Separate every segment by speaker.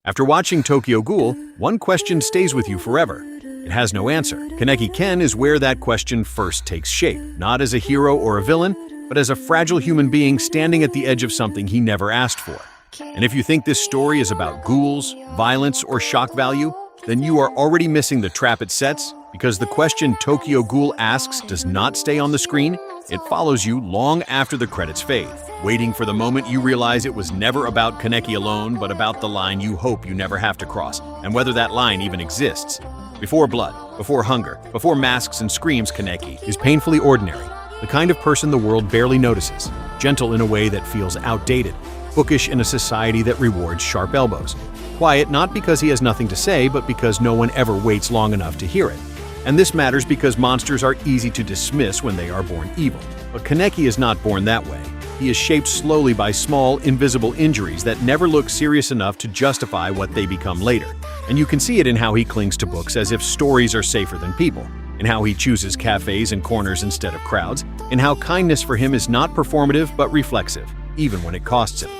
Speaker 1: After watching Tokyo Ghoul, one question stays with you forever. It has no answer. Kaneki Ken is where that question first takes shape, not as a hero or a villain, but as a fragile human being standing at the edge of something he never asked for. And if you think this story is about ghouls, violence, or shock value, then you are already missing the trap it sets, because the question Tokyo Ghoul asks does not stay on the screen. It follows you long after the credits fade, waiting for the moment you realize it was never about Kaneki alone, but about the line you hope you never have to cross, and whether that line even exists. Before blood, before hunger, before masks and screams, Kaneki is painfully ordinary, the kind of person the world barely notices, gentle in a way that feels outdated, bookish in a society that rewards sharp elbows, quiet not because he has nothing to say, but because no one ever waits long enough to hear it. And this matters because monsters are easy to dismiss when they are born evil. But Kaneki is not born that way. He is shaped slowly by small, invisible injuries that never look serious enough to justify what they become later. And you can see it in how he clings to books as if stories are safer than people, in how he chooses cafes and corners instead of crowds, in how kindness for him is not performative but reflexive, even when it costs him.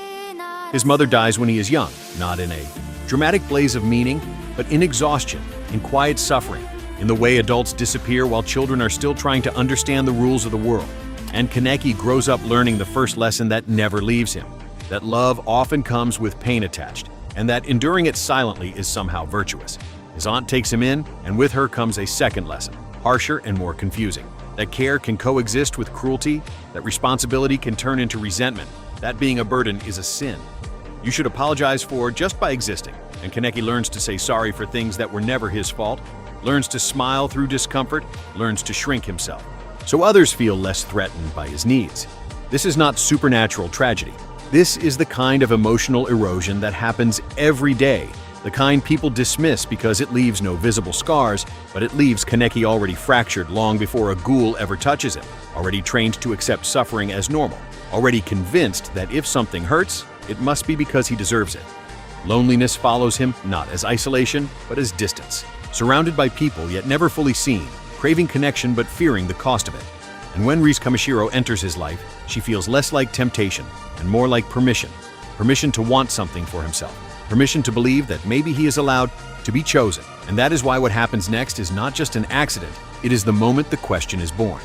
Speaker 1: His mother dies when he is young, not in a dramatic blaze of meaning, but in exhaustion, in quiet suffering, in the way adults disappear while children are still trying to understand the rules of the world. And Kaneki grows up learning the first lesson that never leaves him, that love often comes with pain attached, and that enduring it silently is somehow virtuous. His aunt takes him in, and with her comes a second lesson, harsher and more confusing, that care can coexist with cruelty, that responsibility can turn into resentment, that being a burden is a sin you should apologize for just by existing. And Kaneki learns to say sorry for things that were never his fault, learns to smile through discomfort, learns to shrink himself, so others feel less threatened by his needs. This is not supernatural tragedy. This is the kind of emotional erosion that happens every day, the kind people dismiss because it leaves no visible scars, but it leaves Kaneki already fractured long before a ghoul ever touches him, already trained to accept suffering as normal, already convinced that if something hurts, it must be because he deserves it. Loneliness follows him not as isolation, but as distance, surrounded by people yet never fully seen, craving connection but fearing the cost of it. And when Rise Kamishiro enters his life, she feels less like temptation and more like permission. Permission to want something for himself. Permission to believe that maybe he is allowed to be chosen. And that is why what happens next is not just an accident, it is the moment the question is born.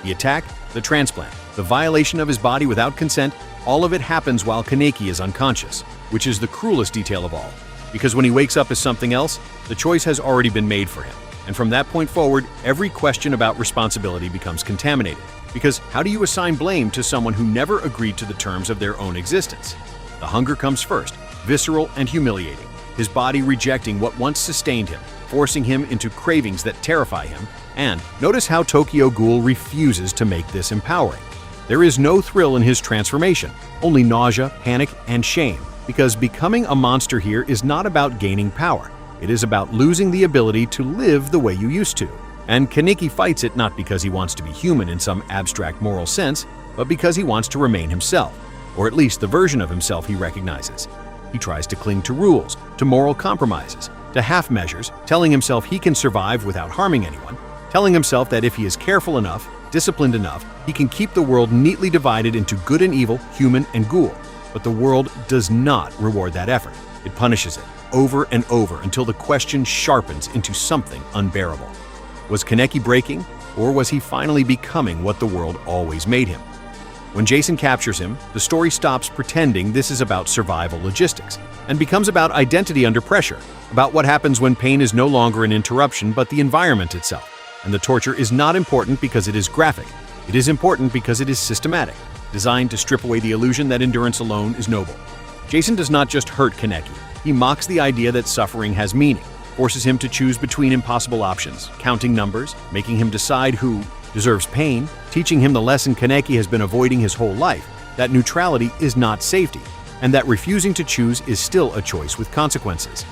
Speaker 1: The attack, the transplant, the violation of his body without consent, all of it happens while Kaneki is unconscious, which is the cruelest detail of all. Because when he wakes up as something else, the choice has already been made for him. And from that point forward, every question about responsibility becomes contaminated. Because how do you assign blame to someone who never agreed to the terms of their own existence? The hunger comes first, visceral and humiliating, his body rejecting what once sustained him, forcing him into cravings that terrify him. And notice how Tokyo Ghoul refuses to make this empowering. There is no thrill in his transformation, only nausea, panic, and shame, because becoming a monster here is not about gaining power. It is about losing the ability to live the way you used to. And Kaneki fights it not because he wants to be human in some abstract moral sense, but because he wants to remain himself, or at least the version of himself he recognizes. He tries to cling to rules, to moral compromises, to half measures, telling himself he can survive without harming anyone, telling himself that if he is careful enough, disciplined enough, he can keep the world neatly divided into good and evil, human and ghoul. But the world does not reward that effort. It punishes it over and over until the question sharpens into something unbearable. Was Kaneki breaking, or was he finally becoming what the world always made him? When Jason captures him, the story stops pretending this is about survival logistics and becomes about identity under pressure, about what happens when pain is no longer an interruption but the environment itself. And the torture is not important because it is graphic. It is important because it is systematic, designed to strip away the illusion that endurance alone is noble. Jason does not just hurt Kaneki. He mocks the idea that suffering has meaning, forces him to choose between impossible options, counting numbers, making him decide who deserves pain, teaching him the lesson Kaneki has been avoiding his whole life, that neutrality is not safety, and that refusing to choose is still a choice with consequences.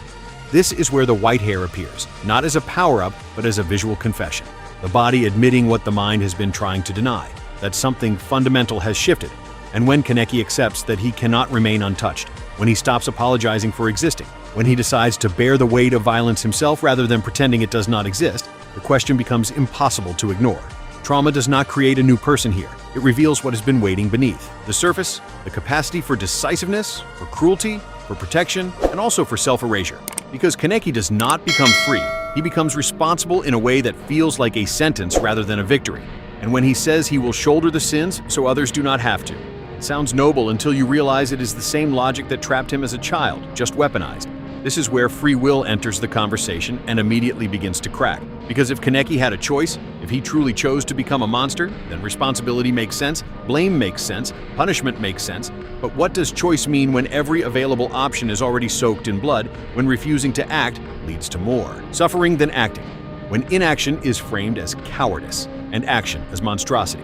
Speaker 1: This is where the white hair appears, not as a power-up, but as a visual confession. The body admitting what the mind has been trying to deny, that something fundamental has shifted. And when Kaneki accepts that he cannot remain untouched, when he stops apologizing for existing, when he decides to bear the weight of violence himself rather than pretending it does not exist, the question becomes impossible to ignore. Trauma does not create a new person here. It reveals what has been waiting beneath. The surface, the capacity for decisiveness, for cruelty, for protection, and also for self-erasure. Because Kaneki does not become free, he becomes responsible in a way that feels like a sentence rather than a victory. And when he says he will shoulder the sins so others do not have to, it sounds noble until you realize it is the same logic that trapped him as a child, just weaponized. This is where free will enters the conversation and immediately begins to crack. Because if Kaneki had a choice, if he truly chose to become a monster, then responsibility makes sense, blame makes sense, punishment makes sense. But what does choice mean when every available option is already soaked in blood, when refusing to act leads to more suffering than acting, when inaction is framed as cowardice and action as monstrosity?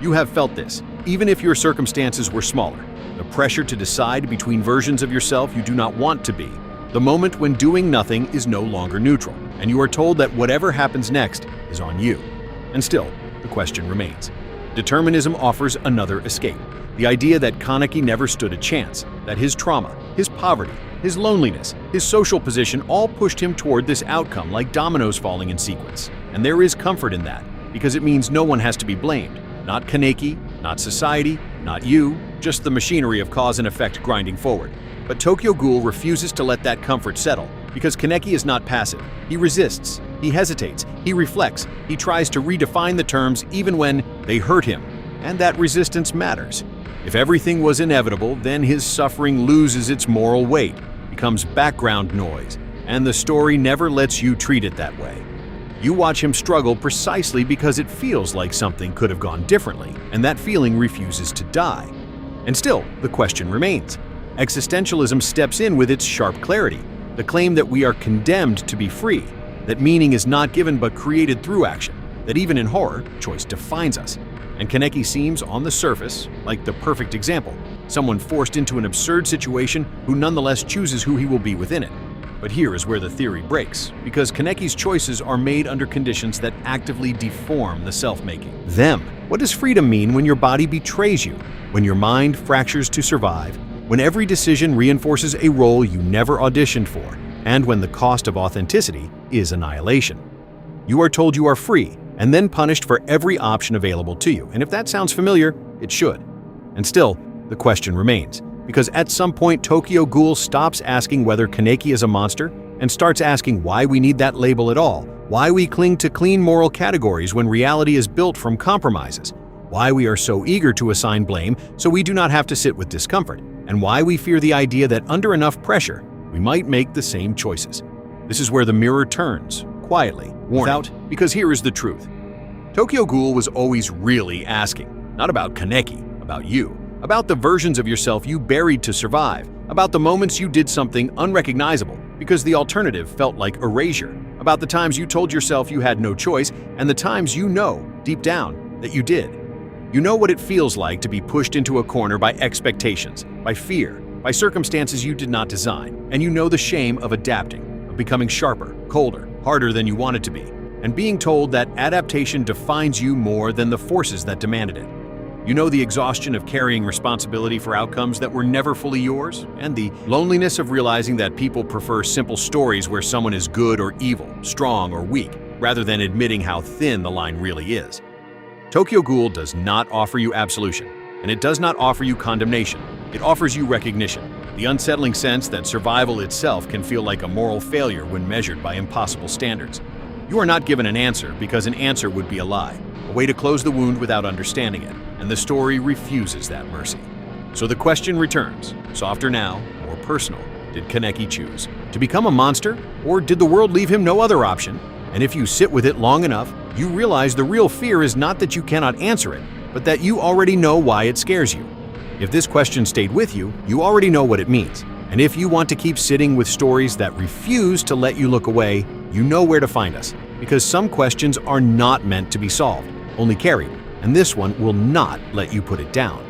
Speaker 1: You have felt this, even if your circumstances were smaller. The pressure to decide between versions of yourself you do not want to be. The moment when doing nothing is no longer neutral, and you are told that whatever happens next is on you. And still, the question remains. Determinism offers another escape. The idea that Kaneki never stood a chance, that his trauma, his poverty, his loneliness, his social position all pushed him toward this outcome like dominoes falling in sequence. And there is comfort in that, because it means no one has to be blamed. Not Kaneki, not society, not you, just the machinery of cause and effect grinding forward. But Tokyo Ghoul refuses to let that comfort settle, because Kaneki is not passive. He resists, he hesitates, he reflects, he tries to redefine the terms even when they hurt him. And that resistance matters. If everything was inevitable, then his suffering loses its moral weight, becomes background noise, and the story never lets you treat it that way. You watch him struggle precisely because it feels like something could have gone differently, and that feeling refuses to die. And still, the question remains. Existentialism steps in with its sharp clarity, the claim that we are condemned to be free, that meaning is not given but created through action, that even in horror, choice defines us. And Kaneki seems, on the surface, like the perfect example, someone forced into an absurd situation who nonetheless chooses who he will be within it. But here is where the theory breaks, because Kaneki's choices are made under conditions that actively deform the self-making. Them. What does freedom mean when your body betrays you, when your mind fractures to survive, when every decision reinforces a role you never auditioned for, and when the cost of authenticity is annihilation? You are told you are free, and then punished for every option available to you. And if that sounds familiar, it should. And still, the question remains, because at some point Tokyo Ghoul stops asking whether Kaneki is a monster and starts asking why we need that label at all, why we cling to clean moral categories when reality is built from compromises, why we are so eager to assign blame so we do not have to sit with discomfort, and why we fear the idea that under enough pressure, we might make the same choices. This is where the mirror turns, quietly, without, because here is the truth. Tokyo Ghoul was always really asking, not about Kaneki, about you, about the versions of yourself you buried to survive, about the moments you did something unrecognizable because the alternative felt like erasure, about the times you told yourself you had no choice and the times you know, deep down, that you did. You know what it feels like to be pushed into a corner by expectations, by fear, by circumstances you did not design, and you know the shame of adapting, of becoming sharper, colder, harder than you wanted to be, and being told that adaptation defines you more than the forces that demanded it. You know the exhaustion of carrying responsibility for outcomes that were never fully yours, and the loneliness of realizing that people prefer simple stories where someone is good or evil, strong or weak, rather than admitting how thin the line really is. Tokyo Ghoul does not offer you absolution, and it does not offer you condemnation. It offers you recognition, the unsettling sense that survival itself can feel like a moral failure when measured by impossible standards. You are not given an answer because an answer would be a lie, a way to close the wound without understanding it, and the story refuses that mercy. So the question returns, softer now, more personal. Did Kaneki choose to become a monster, or did the world leave him no other option? And if you sit with it long enough, you realize the real fear is not that you cannot answer it, but that you already know why it scares you. If this question stayed with you, you already know what it means. And if you want to keep sitting with stories that refuse to let you look away, you know where to find us. Because some questions are not meant to be solved, only carried, and this one will not let you put it down.